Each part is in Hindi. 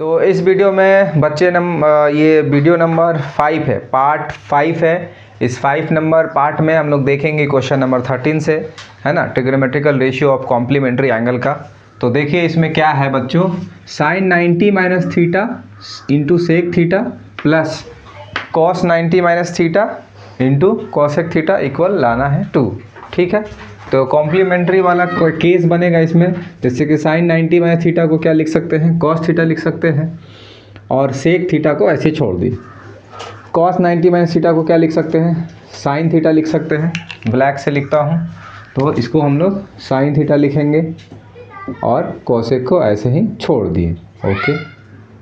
तो इस वीडियो में बच्चे ये वीडियो नंबर 5 है, पार्ट 5 है। इस 5 नंबर पार्ट में हम लोग देखेंगे क्वेश्चन नंबर 13 से, है ना, trigonometrical ratio of complementary angle का। तो देखिए इसमें क्या है बच्चों, sine 90 minus theta into sec theta plus cos 90 minus theta into cosec theta equal लाना है 2। ठीक है, तो कॉम्प्लीमेंट्री वाला कोई केस बनेगा इसमें, जैसे कि साइन 90 माइनस थीटा को क्या लिख सकते हैं, कॉस थीटा लिख सकते हैं, और सेक थीटा को ऐसे छोड़ दी। कॉस 90 माइनस थीटा को क्या लिख सकते हैं, साइन थीटा लिख सकते हैं। ब्लैक से लिखता हूँ तो इसको हम लोग साइन थीटा लिखेंगे और कोसेक को ऐसे ही छोड़ दिए। ओके,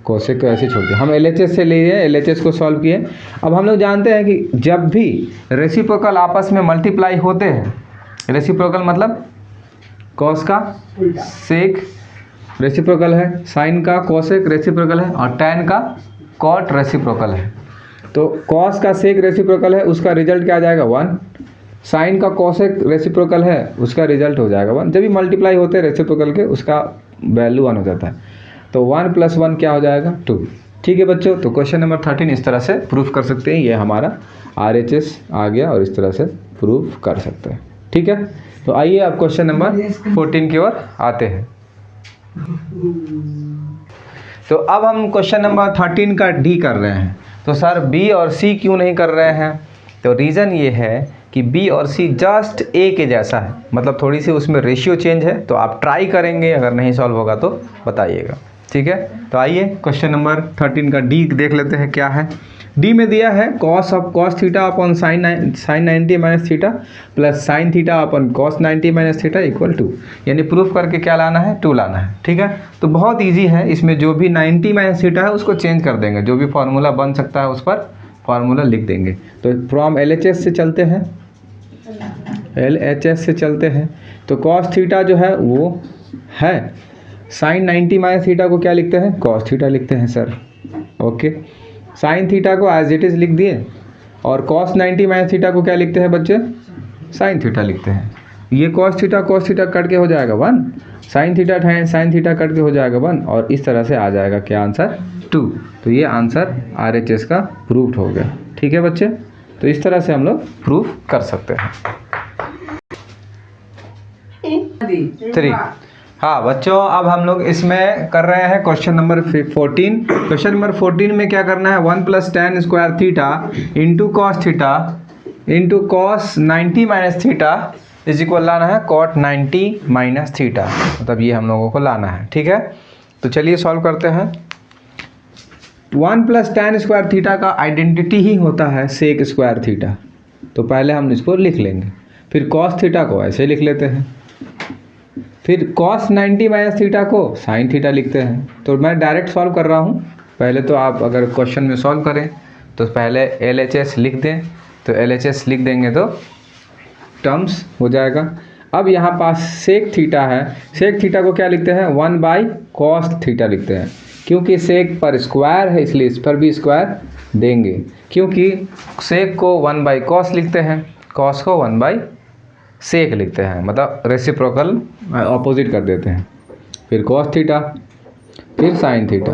कोसेक को ऐसे छोड़ दिए। हम LHS से लिए, LHS को सॉल्व किए। अब हम लोग जानते हैं कि जब भी रेसिप्रोकल आपस में मल्टीप्लाई होते हैं, रेसिप्रोकल मतलब कॉस का सेक रेसिप्रोकल है, साइन का कोसेक रेसिप्रोकल है, और टैन का कॉट रेसिप्रोकल है। तो कॉस का सेक रेसिप्रोकल है, उसका रिजल्ट क्या आ जाएगा 1। साइन का कोसेक रेसिप्रोकल है, उसका रिजल्ट हो जाएगा 1। जब भी मल्टीप्लाई होते हैं रेसिप्रोकल के, उसका वैल्यू 1 हो जाता है। तो 1 + 1 क्या हो जाएगा 2। ठीक है बच्चों, तो क्वेश्चन नंबर 13 इस तरह से प्रूफ कर सकते हैं। ये हमारा RHS आ गया और इस तरह से प्रूफ कर सकते हैं। ठीक है, तो आइए अब क्वेश्चन नंबर 14 की ओर आते हैं। तो अब हम क्वेश्चन नंबर 13 का D कर रहे हैं। तो सर B और C क्यों नहीं कर रहे हैं? तो रीज़न ये है कि B और C जस्ट A के जैसा है, मतलब थोड़ी सी उसमें रेशियो चेंज है। तो आप ट्राई करेंगे, अगर नहीं सॉल्व होगा तो बताइएगा। ठीक है, तो आइए क्वेश्चन नंबर 13 का D देख लेते हैं क्या है। D में दिया है cos theta upon sine 90 minus theta plus sine theta upon cos 90 minus theta equal 2। यानी प्रूफ करके क्या लाना है, 2 लाना है। ठीक है, तो बहुत इजी है। इसमें जो भी 90 माइनस थीटा है उसको चेंज कर देंगे, जो भी फार्मूला बन सकता है उस पर फार्मूला लिख देंगे। तो फ्रॉम LHS से चलते हैं, LHS से चलते हैं। तो कॉस थीटा जो है वो है साइन 90 माइनस थीटा को क्या लिखते हैं, कॉस थीटा लिखते हैं सर। ओके, साइन थीटा को एज इट इज़ लिख दिए, और कॉस 90 माइनस थीटा को क्या लिखते हैं बच्चे, साइन थीटा लिखते हैं। ये कॉस थीटा कट के हो जाएगा 1, साइन थीटा कट के हो जाएगा 1, और इस तरह से आ जाएगा क्या आंसर 2। तो ये आंसर RHS का प्रूफ हो गया। ठीक है बच्चे, तो इस तरह से हम लोग प्रूफ कर सकते हैं। 3। हाँ बच्चों, अब हम लोग इसमें कर रहे हैं क्वेश्चन नंबर 14। क्वेश्चन नंबर 14 में क्या करना है, 1 + tan square theta into cos theta into cos 90 minus theta is equal लाना है कॉट 90 माइनस थीटा, मतलब ये हम लोगों को लाना है। ठीक है, तो चलिए सॉल्व करते हैं। 1 + tan स्क्वायर थीटा का आइडेंटिटी ही होता है सेक स्क्वायर थीटा। तो पहले हम इसको लिख लेंगे, फिर कॉस थीटा को ऐसे लिख लेते हैं, फिर कॉस 90 माइनस थीटा को साइन थीटा लिखते हैं। तो मैं डायरेक्ट सॉल्व कर रहा हूँ। पहले तो आप अगर क्वेश्चन में सॉल्व करें तो पहले LHS लिख दें, तो LHS लिख देंगे तो टर्म्स हो जाएगा। अब यहाँ पास सेक थीटा है, सेक थीटा को क्या लिखते हैं, 1/cos थीटा लिखते हैं। क्योंकि सेक पर स्क्वायर है इसलिए इस पर भी स्क्वायर देंगे, क्योंकि सेक को 1/cos लिखते हैं, कॉस को 1/sec लिखते हैं, मतलब रेसिप्रोकल ऑपोजिट कर देते हैं। फिर कॉस थीटा, फिर साइन थीटा,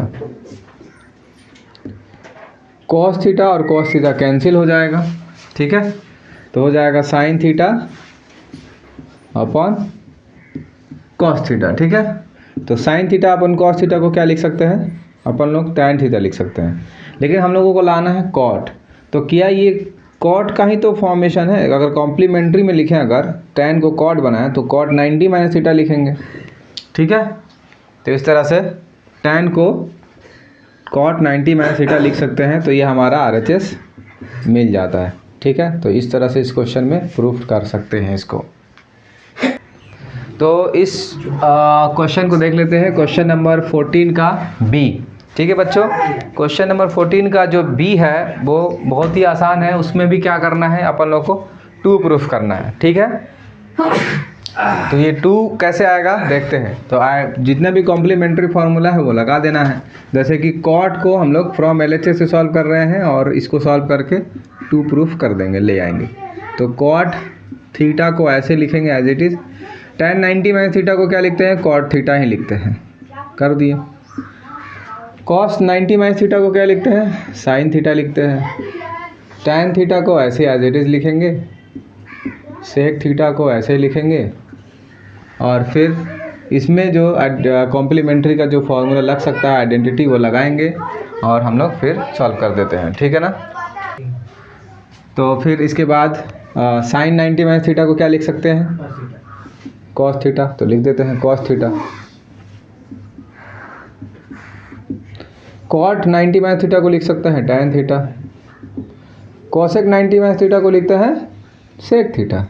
कॉस थीटा और कॉस थीटा कैंसिल हो जाएगा। ठीक है, तो हो जाएगा sine theta upon cos theta. ठीक है, तो sine theta upon cos theta को क्या लिख सकते हैं अपन लोग, टैन थीटा लिख सकते हैं। लेकिन हम लोगों को लाना है कॉट, तो क्या ये कॉट का ही तो फॉर्मेशन है। अगर कॉम्प्लीमेंट्री में लिखें, अगर टैन को कॉट बनाए तो कॉट 90 माइनस थीटा लिखेंगे। ठीक है, तो इस तरह से टैन को कॉट 90 माइनस थीटा लिख सकते हैं। तो ये हमारा RHS मिल जाता है। ठीक है, तो इस तरह से इस क्वेश्चन में प्रूफ कर सकते हैं इसको। तो इस क्वेश्चन को देख लेते हैं, क्वेश्चन नंबर 14 का B। ठीक है बच्चों, क्वेश्चन नंबर 14 का जो B है वो बहुत ही आसान है। उसमें भी क्या करना है, अपन लोग को 2 प्रूफ करना है। ठीक है, तो ये 2 कैसे आएगा देखते हैं। तो जितना भी कॉम्प्लीमेंट्री फार्मूला है वो लगा देना है। जैसे कि कॉट को हम लोग फ्रॉम LHS से सॉल्व कर रहे हैं, और इसको सॉल्व करके 2 प्रूफ कर देंगे, ले आएंगे। तो कॉट थीटा को ऐसे लिखेंगे as it is, tan 90 minus theta को क्या लिखते हैं, कॉट थीटा ही लिखते हैं, कर दिए। cos 90 माइनस थीटा को क्या लिखते हैं, साइन थीटा लिखते हैं। tan थीटा को ऐसे एज इट इज़ लिखेंगे, सेक थीटा को ऐसे लिखेंगे, और फिर इसमें जो कॉम्प्लीमेंट्री का जो फॉर्मूला लग सकता है आइडेंटिटी वो लगाएंगे और हम लोग फिर सॉल्व कर देते हैं, ठीक है ना। तो फिर इसके बाद साइन 90 माइनस थीटा को क्या लिख सकते हैं, कॉस थीटा, तो लिख देते हैं cos theta. Cot 90 minus theta को लिख सकते हैं tan theta. Cosec 90 minus theta को लिखते हैं सेक थीटा।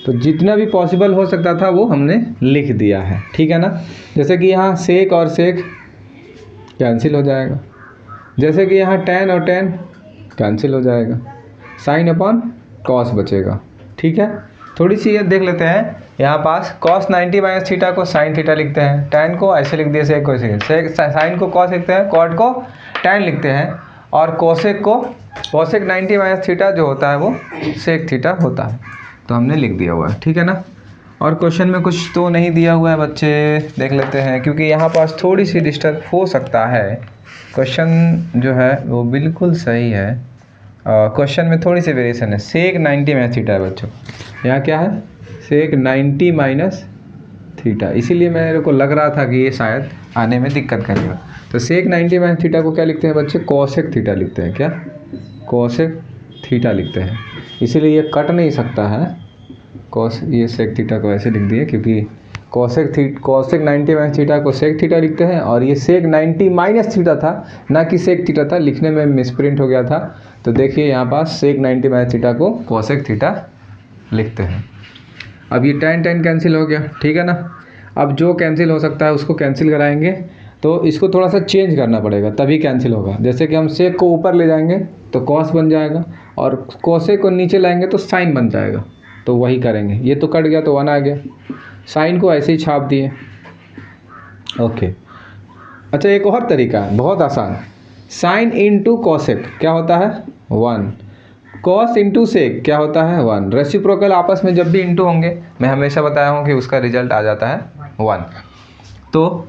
तो जितना भी पॉसिबल हो सकता था वो हमने लिख दिया है, ठीक है ना। जैसे कि यहाँ सेक और सेक कैंसिल हो जाएगा, जैसे कि यहाँ tan और tan कैंसिल हो जाएगा, साइन अपॉन कॉस बचेगा, ठीक है। थोड़ी सी ये देख लेते हैं, यहाँ पास cos 90 माइनस थीटा को साइन थीटा लिखते हैं, tan को ऐसे लिख दिया, सेक को ऐसे, साइन को cos लिखते हैं, कॉट को tan लिखते हैं, और कोसेक को कोसेक 90 माइनस थीटा जो होता है वो सेक थीटा होता है। तो हमने लिख दिया हुआ है, ठीक है ना। और क्वेश्चन में कुछ तो नहीं दिया हुआ है बच्चे, देख लेते हैं, क्योंकि यहाँ पास थोड़ी सी डिस्टर्ब हो सकता है। क्वेश्चन जो है वो बिल्कुल सही है, क्वेश्चन में थोड़ी सी वेरिएशन है। सेक 90 माइनस थीटा है बच्चों, यहाँ क्या है, सेक 90 माइनस थीटा, इसीलिए मेरे को लग रहा था कि ये शायद आने में दिक्कत करेगा। तो सेक 90 माइनस थीटा को क्या लिखते हैं बच्चे, कोसेक थीटा लिखते हैं, क्या कोसेक थीटा लिखते हैं, इसीलिए ये कट नहीं सकता है। कोस ये सेक थीटा को ऐसे लिख दिए, क्योंकि कोसेक 90 माइनस थीटा को सेक थीटा लिखते हैं, और ये सेक 90 माइनस थीटा था, ना कि सेक थीटा था, लिखने में मिसप्रिंट हो गया था। तो देखिए यहाँ पास सेक 90 माइनस थीटा को कोसेक थीटा लिखते हैं। अब ये tan कैंसिल हो गया, ठीक है ना। अब जो कैंसिल हो सकता है उसको कैंसिल कराएंगे, तो इसको थोड़ा सा चेंज करना पड़ेगा तभी कैंसिल होगा। जैसे कि हम सेक को ऊपर ले जाएंगे तो कॉस बन जाएगा, और कोसेक को नीचे लाएंगे तो साइन बन जाएगा, तो वही करेंगे। ये तो कट गया तो 1 आ गया, साइन को ऐसे ही छाप दिए, ओके। अच्छा, एक और तरीका है बहुत आसान, साइन इंटू कोसेक क्या होता है 1, कॉस इंटू सेक क्या होता है 1। रेसिप्रोकल आपस में जब भी इंटू होंगे, मैं हमेशा बताया हूँ कि उसका रिजल्ट आ जाता है 1। तो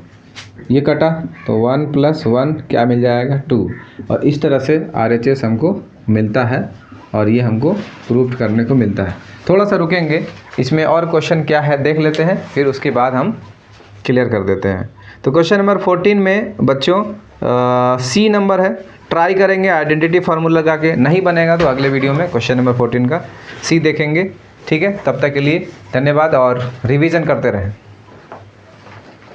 ये कटा तो 1 + 1 क्या मिल जाएगा 2, और इस तरह से RHS हमको मिलता है, और ये हमको प्रूफ करने को मिलता है। थोड़ा सा रुकेंगे, इसमें और क्वेश्चन क्या है देख लेते हैं, फिर उसके बाद हम क्लियर कर देते हैं। तो क्वेश्चन नंबर 14 में बच्चों C नंबर है, ट्राई करेंगे आइडेंटिटी फार्मूला लगा के, नहीं बनेगा तो अगले वीडियो में क्वेश्चन नंबर 14 का C देखेंगे, ठीक है। तब तक के लिए धन्यवाद और रिवीजन करते रहें।